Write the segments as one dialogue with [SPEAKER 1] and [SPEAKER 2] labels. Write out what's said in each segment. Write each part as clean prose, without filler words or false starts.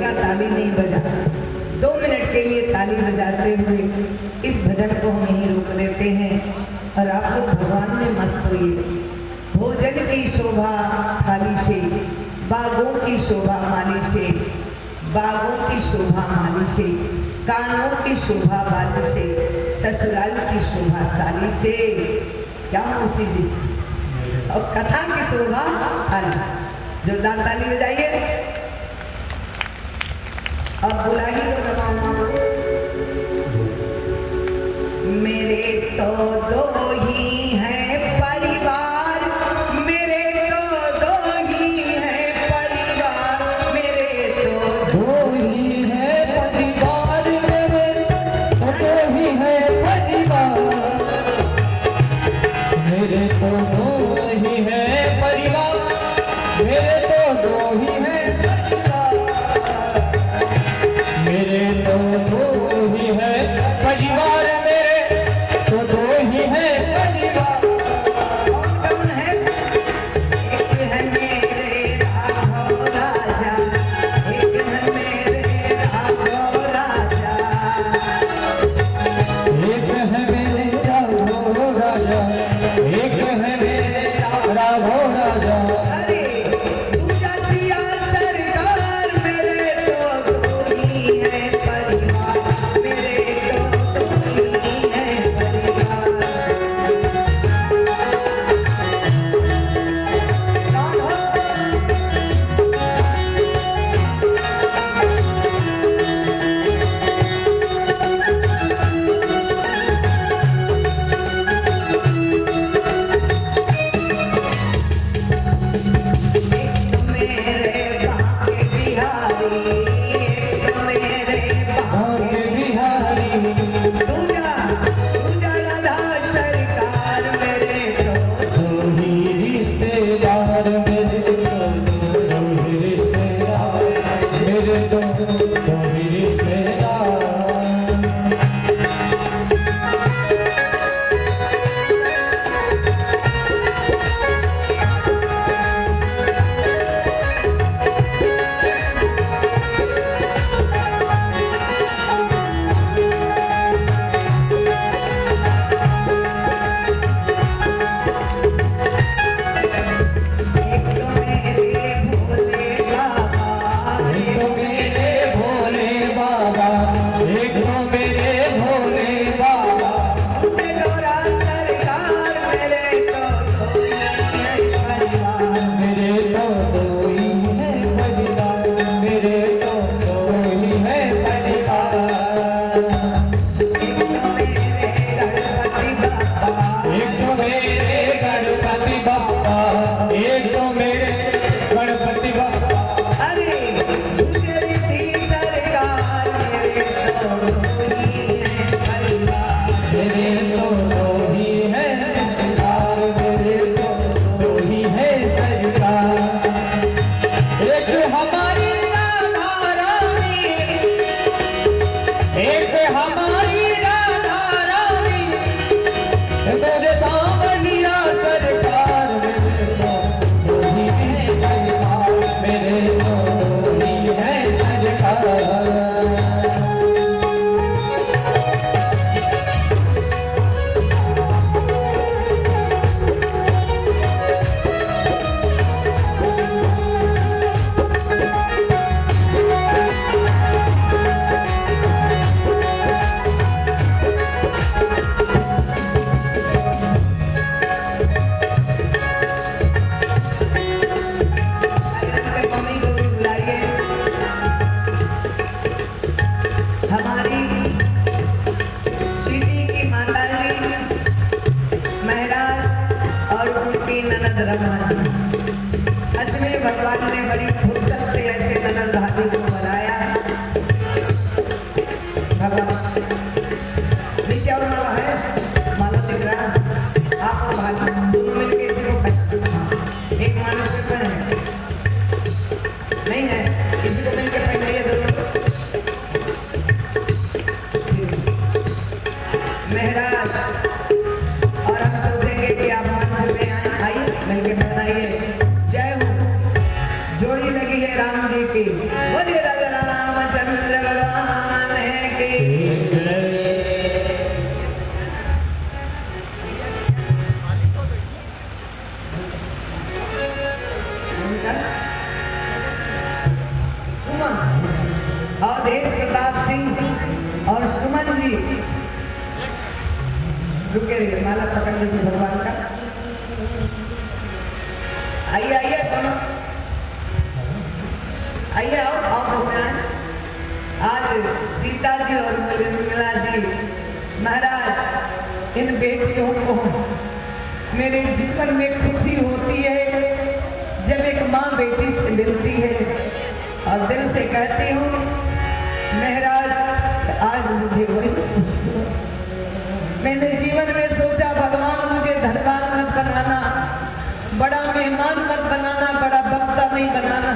[SPEAKER 1] बिना ताली नहीं बजा। 2 मिनट के लिए ताली बजाते हुए इस भजन को हम यहीं रोक देते हैं और आप लोग भगवान में मस्त होइए। भोजन की शोभा थाली से, बागों की शोभा माली से, बागों की शोभा माली से, कानों की शोभा बाली से, ससुराल की शोभा साली से। क्या मौसी जी, और कथा की शोभा थाली से। जोरदार ताली बजाइए। अब बुला ही लो रमा उमा को। मेरे तो 2 ही हैं परिवार, मेरे तो 2 ही हैं परिवार, मेरे तो
[SPEAKER 2] 2 ही हैं परिवार, मेरे तो 2 ही हैं परिवार, मेरे तो 2 ही हैं परिवार, मेरे तो 2 ही हैं परिवार, मेरे तो 2 ही हैं परिवार, मेरे तो 2 ही हैं परिवार।
[SPEAKER 1] कौन कौन है? एक है मेरे राघव राजा, एक है मेरे राघव राजा,
[SPEAKER 2] एक है मेरे राघव राजा, एक है मेरे राघव राजा।
[SPEAKER 1] अरे दूजा सिया सरकार, मेरे तो 2 ही हैं परिवार, मेरे तो 2 ही हैं परिवार। एक तो मेरे बाके बिहारी, एक तो मेरे बाके
[SPEAKER 2] बिहारी,
[SPEAKER 1] दूजा दूजा राधा सरकार, मेरे तो
[SPEAKER 2] 2 ही रिश्तेदार, मेरे तो 2 ही रिश्तेदार, मेरे तो 2 ही रिश्तेदार।
[SPEAKER 1] एक तो मेरे भोले बाबा,
[SPEAKER 2] एक तो मेरे भोले बाबा, एक तो मेरे भोले बाबा,
[SPEAKER 1] दूजे गौरा सरकार, मेरे तो 2 ही हैं परिवार।
[SPEAKER 2] मेरे तो 2 ही हैं परिवार, मेरे तो 2 ही हैं परिवार।
[SPEAKER 1] एक तो मेरे गणपति बाबा,
[SPEAKER 2] एक तो मेरे गणपति बाप्पा, एक तो मेरे गणपति बाप्पा,
[SPEAKER 1] अरे दूजे रिद्धि सरकार, मेरे तो 2 ही हैं परिवार।
[SPEAKER 2] मेरे तो 2 ही हैं सरकार, मेरे तो 2 ही हैं सरकार। एक हमारी राधा रानी, एक हमारी राधा रानी, मेरे दामनिया सरकार, मेरे तो 2 ही हैं परिवार, मेरे तो 2 ही हैं सरकार।
[SPEAKER 1] मम्मी को भी बुलाइए। हमारी स्वीटी की माता जी, महराज और उनकी ननद रमा जी। सच में भगवान ने बड़ी फुर्सत से ऐसे ननद भाभी को बनाया। भगवान नीचे और माला है, माला दिख रहा है आपको, भाभी दोनों मिलके इसी को पहनाओ। एक मानुष के पहन है नहीं है, इसी को मिलके पहनाइए दोनों। महराज और हम सोचेंगे कि आप मंच में आइए, मिलके पहनाइए। जय हो। जोड़ी लगी है राम जी की, बोलिए राजा राम। रुके रहिए, माला पकड़ लीजिए भगवान का। आइए आइए दोनों, आइए आओ आओ भगवान। आज सीता जी और निर्मला जी महाराज, इन बेटियों को मेरे जीवन में खुशी होती है जब एक माँ बेटी से मिलती है और दिल से कहती हूँ महाराज आज मुझे वही खुशी हो। मैंने जीवन में सोचा भगवान मुझे धनवान मत बनाना, बड़ा मेहमान मत बनाना, बड़ा वक्ता नहीं बनाना,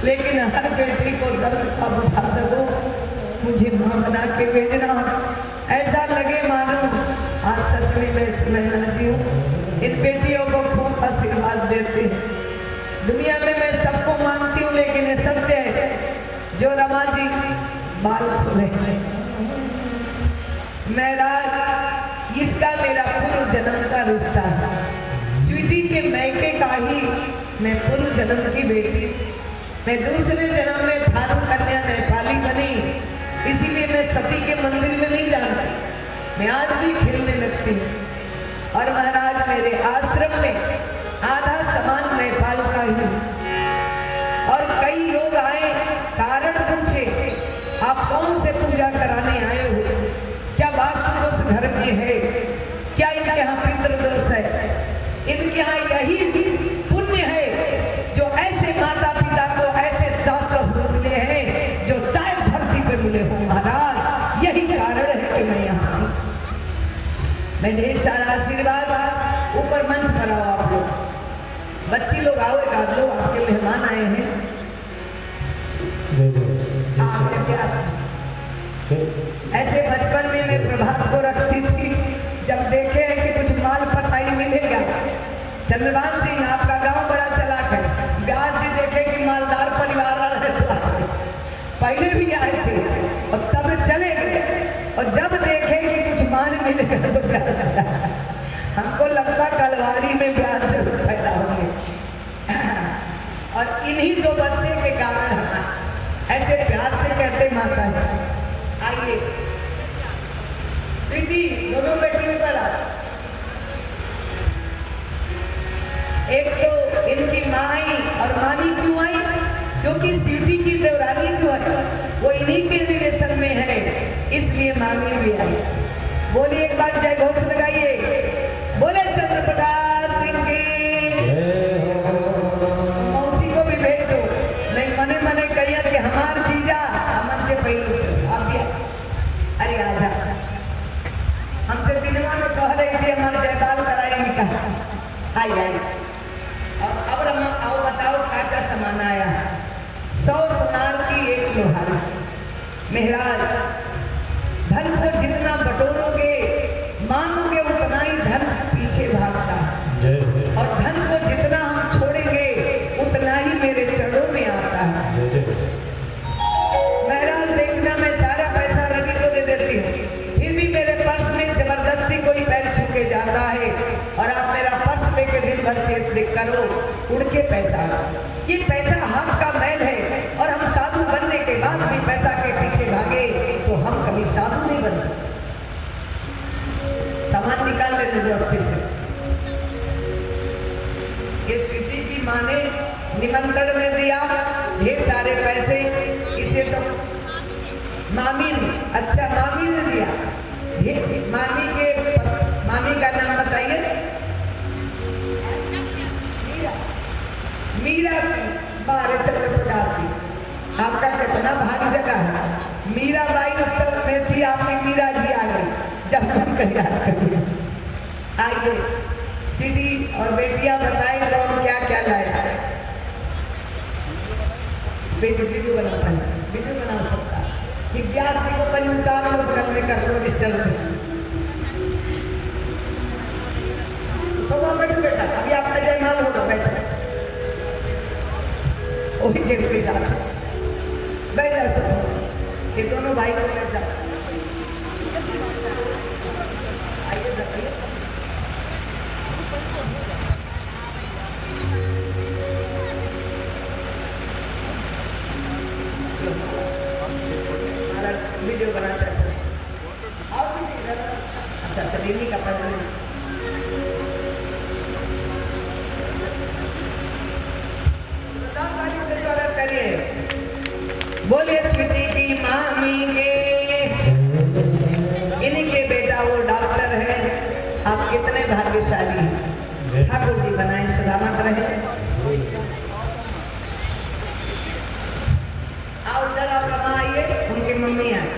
[SPEAKER 1] लेकिन हर बेटी को दर्द का बुझा सको, मुझे माँ बना के भेजना। ऐसा लगे मानो आज सच में मैं सुनैना जी हूँ। इन बेटियों को खूब आशीर्वाद देते हैं। दुनिया में मैं सबको मानती हूँ, लेकिन ये सत्य है जो रमा जी बाल खोले महाराज, इसका मेरा पूर्व जन्म का रिश्ता है। स्वीटी के मैके का ही मैं पूर्व जन्म की बेटी। मैं दूसरे जन्म में थारू कन्या नेपाली बनी, इसीलिए मैं सती के मंदिर में नहीं जानती, मैं आज भी खेलने लगती हूँ। और महाराज मेरे आश्रम में आधा सामान नेपाल का ही। और कई लोग आए, कारण पूछे आप कौन से पूजा कराने आए हो, क्या वास्तु दोष घर में है, क्या इनके यहाँ पितृ दोष है, इनके यहाँ यही पुण्य है जो ऐसे माता पिता को ऐसे सास ससुर मिले हैं जो शायद धरती पे मिले हो। महाराज यही कारण है कि मैं यहाँ आई। मैं ढेर सारा आशीर्वाद ऊपर मंच पर आओ आप लोग, बच्ची लोग आओ, एक आध लोग आपके मेहमान आए हैं। आपके प्यास ऐसे बचपन में मैं प्रभात को रखती थी, जब देखे कि कुछ माल पता ही मिलेगा। चंद्रभान सिंह आपका गांव बड़ा चलाक है, व्यास जी देखे कि मालदार परिवार रहे तो पहले भी आए थे और तब चले गए, और जब देखे कि कुछ माल मिलेगा तो व्यास हमको लगता कलवारी में व्यास जरूर पैदा होंगे। और इन्हीं दो बच्चे के कारण हम ऐसे प्यार से कहते माता है। आइए स्वीटी, दोनों बेटी पर आ। एक तो इनकी माँ आई और मामी क्यों आई, क्योंकि स्वीटी की देवरानी जो है वो इन्हीं के रिलेशन में है, इसलिए मामी भी आई। बोलिए एक बार जय घोष लगाइए, बोले चंद्र प्रकाश सिंह की। मौसी को भी भेज दो, नहीं मने मने कहिए कि हमार जीजा हमन से पहले चल आप भी। अरे आजा, हमसे दिनवा में कह रही थी हमारे जयबाल कराएंगे कहा। आई आई अब रमा आओ बताओ क्या सामान आया। 100 सुनार की एक लोहारी। महाराज धन को जितना बटोरोगे मांगोगे उतना ही धन पीछे भागता है, और धन को जितना हम छोड़ेंगे उतना ही मेरे चरणों में आता है। महाराज देखना मैं सारा पैसा रवि को दे देती हूँ, फिर भी मेरे पर्स में जबरदस्ती कोई पैर छू के जाता है, और आप मेरा पर्स लेके दिन भर चेत करो, उड़ के पैसा। ये पैसा हाथ का मैल है, और हम साधु बनने के बाद भी पैसा के पीछे भागे तो हम कभी साधु नहीं बन सकते। सामान निकाल लेने दो अस्थिर से। ये स्वीटी की माँ ने निमंत्रण में दिया ढेर सारे पैसे, इसे तो मामी ने, अच्छा मामी ने दिया। मामी का नाम बताइए। मीरा सिंह, बारे चंद्र प्रकाश सिंह, आपका कितना भाग जगह है। मीरा बाई उस समय में थी, आपने मीरा जी आ गई जब हम करिए। आइए स्वीटी और बेटियां बताएं कौन क्या क्या लाया। वीडियो बनाता है, वीडियो बना सकता है। को कल उतार लो, कल में कर लो डिस्टर्ब। सोमा बैठो बेटा, अभी आपका जयमाल होगा, बैठो वही गेट के साथ बैठ जाओ सब। ये दोनों भाई को बैठ जाओ। आइए बताइए। वीडियो बना चाहते हैं, आओ इधर। अच्छा चलिए नहीं का पल ताली से स्वागत करिए। बोलिए स्वीटी की मामी के, इनके बेटा वो डॉक्टर है। आप कितने भाग्यशाली हैं। ठाकुर जी बनाए सलामत रहे। आओ इधर आप रमा आइए, उनके मम्मी आए।